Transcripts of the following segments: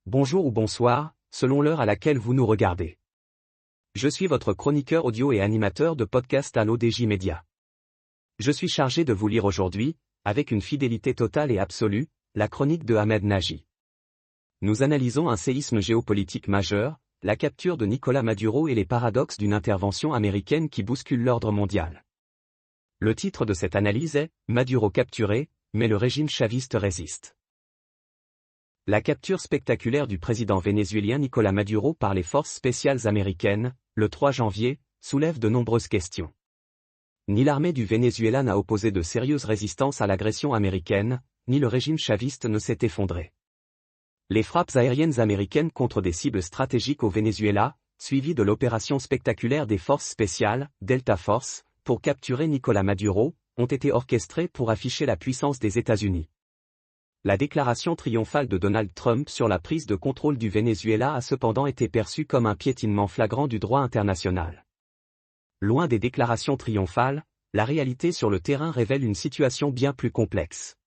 bonjour ou bonsoir, selon l'heure à laquelle vous nous regardez. Je suis votre chroniqueur audio et animateur de podcast à l'ODJ Média. Je suis chargé de vous lire aujourd'hui, avec une fidélité totale et absolue, la chronique de Ahmed Nagy. Nous analysons un séisme géopolitique majeur, la capture de Nicolás Maduro et les paradoxes d'une intervention américaine qui bouscule l'ordre mondial. Le titre de cette analyse est « Maduro capturé, mais le régime chaviste résiste ». La capture spectaculaire du président vénézuélien Nicolás Maduro par les forces spéciales américaines, le 3 janvier, soulève de nombreuses questions. Ni l'armée du Venezuela n'a opposé de sérieuse résistance à l'agression américaine, ni le régime chaviste ne s'est effondré. Les frappes aériennes américaines contre des cibles stratégiques au Venezuela, suivies de l'opération spectaculaire des forces spéciales, Delta Force, pour capturer Nicolás Maduro, ont été orchestrées pour afficher la puissance des États-Unis. La déclaration triomphale de Donald Trump sur la prise de contrôle du Venezuela a cependant été perçue comme un piétinement flagrant du droit international. Loin des déclarations triomphales, la réalité sur le terrain révèle une situation bien plus complexe.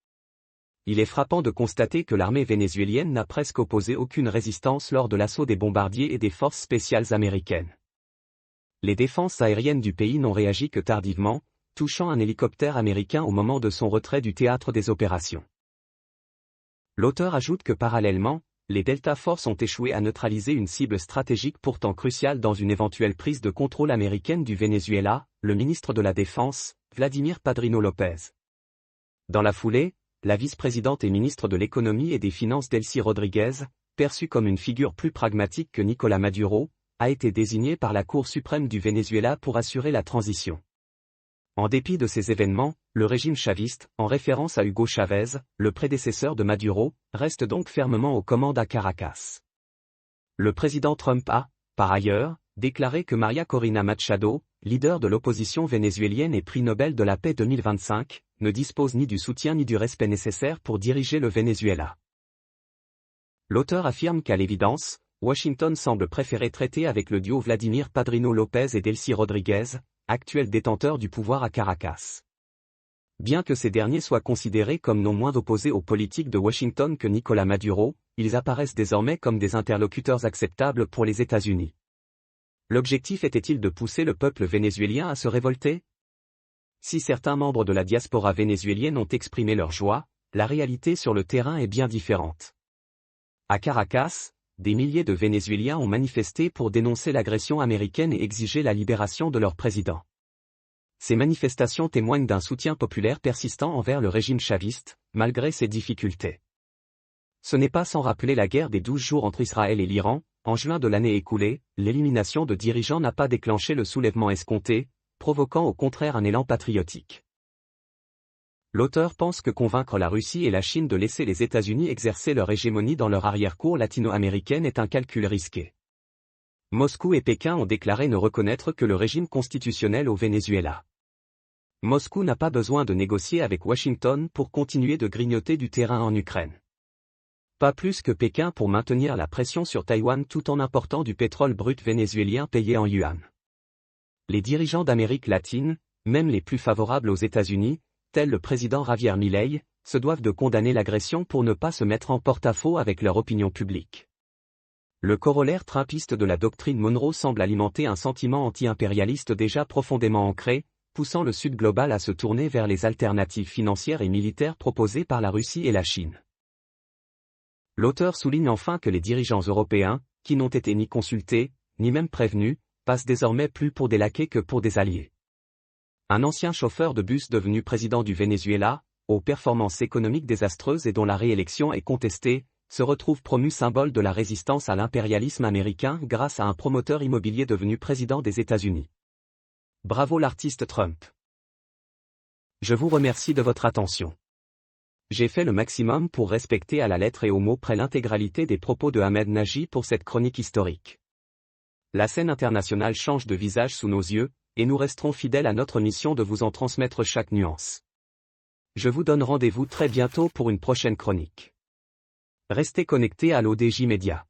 Il est frappant de constater que l'armée vénézuélienne n'a presque opposé aucune résistance lors de l'assaut des bombardiers et des forces spéciales américaines. Les défenses aériennes du pays n'ont réagi que tardivement, touchant un hélicoptère américain au moment de son retrait du théâtre des opérations. L'auteur ajoute que parallèlement, les Delta Force ont échoué à neutraliser une cible stratégique pourtant cruciale dans une éventuelle prise de contrôle américaine du Venezuela, le ministre de la Défense, Vladimir Padrino López. Dans la foulée, la vice-présidente et ministre de l'Économie et des Finances Delcy Rodríguez, perçue comme une figure plus pragmatique que Nicolás Maduro, a été désignée par la Cour suprême du Venezuela pour assurer la transition. En dépit de ces événements, le régime chaviste, en référence à Hugo Chavez, le prédécesseur de Maduro, reste donc fermement aux commandes à Caracas. Le président Trump a, par ailleurs, déclaré que María Corina Machado, leader de l'opposition vénézuélienne et prix Nobel de la paix 2025, ne dispose ni du soutien ni du respect nécessaire pour diriger le Venezuela. L'auteur affirme qu'à l'évidence, Washington semble préférer traiter avec le duo Vladimir Padrino López et Delcy Rodríguez, actuels détenteurs du pouvoir à Caracas. Bien que ces derniers soient considérés comme non moins opposés aux politiques de Washington que Nicolás Maduro, ils apparaissent désormais comme des interlocuteurs acceptables pour les États-Unis. L'objectif était-il de pousser le peuple vénézuélien à se révolter? Si certains membres de la diaspora vénézuélienne ont exprimé leur joie, la réalité sur le terrain est bien différente. À Caracas, des milliers de Vénézuéliens ont manifesté pour dénoncer l'agression américaine et exiger la libération de leur président. Ces manifestations témoignent d'un soutien populaire persistant envers le régime chaviste, malgré ses difficultés. Ce n'est pas sans rappeler la guerre des 12 jours entre Israël et l'Iran. En juin de l'année écoulée, l'élimination de dirigeants n'a pas déclenché le soulèvement escompté, provoquant au contraire un élan patriotique. L'auteur pense que convaincre la Russie et la Chine de laisser les États-Unis exercer leur hégémonie dans leur arrière-cour latino-américaine est un calcul risqué. Moscou et Pékin ont déclaré ne reconnaître que le régime constitutionnel au Venezuela. Moscou n'a pas besoin de négocier avec Washington pour continuer de grignoter du terrain en Ukraine. Pas plus que Pékin pour maintenir la pression sur Taïwan tout en important du pétrole brut vénézuélien payé en yuan. Les dirigeants d'Amérique latine, même les plus favorables aux États-Unis, tels le président Javier Milei, se doivent de condamner l'agression pour ne pas se mettre en porte-à-faux avec leur opinion publique. Le corollaire trumpiste de la doctrine Monroe semble alimenter un sentiment anti-impérialiste déjà profondément ancré, poussant le Sud global à se tourner vers les alternatives financières et militaires proposées par la Russie et la Chine. L'auteur souligne enfin que les dirigeants européens, qui n'ont été ni consultés, ni même prévenus, passent désormais plus pour des laquais que pour des alliés. Un ancien chauffeur de bus devenu président du Venezuela, aux performances économiques désastreuses et dont la réélection est contestée, se retrouve promu symbole de la résistance à l'impérialisme américain grâce à un promoteur immobilier devenu président des États-Unis. Bravo l'artiste Trump. Je vous remercie de votre attention. J'ai fait le maximum pour respecter à la lettre et au mot près l'intégralité des propos de Ahmed Nagy pour cette chronique historique. La scène internationale change de visage sous nos yeux, et nous resterons fidèles à notre mission de vous en transmettre chaque nuance. Je vous donne rendez-vous très bientôt pour une prochaine chronique. Restez connectés à l'ODJ Média.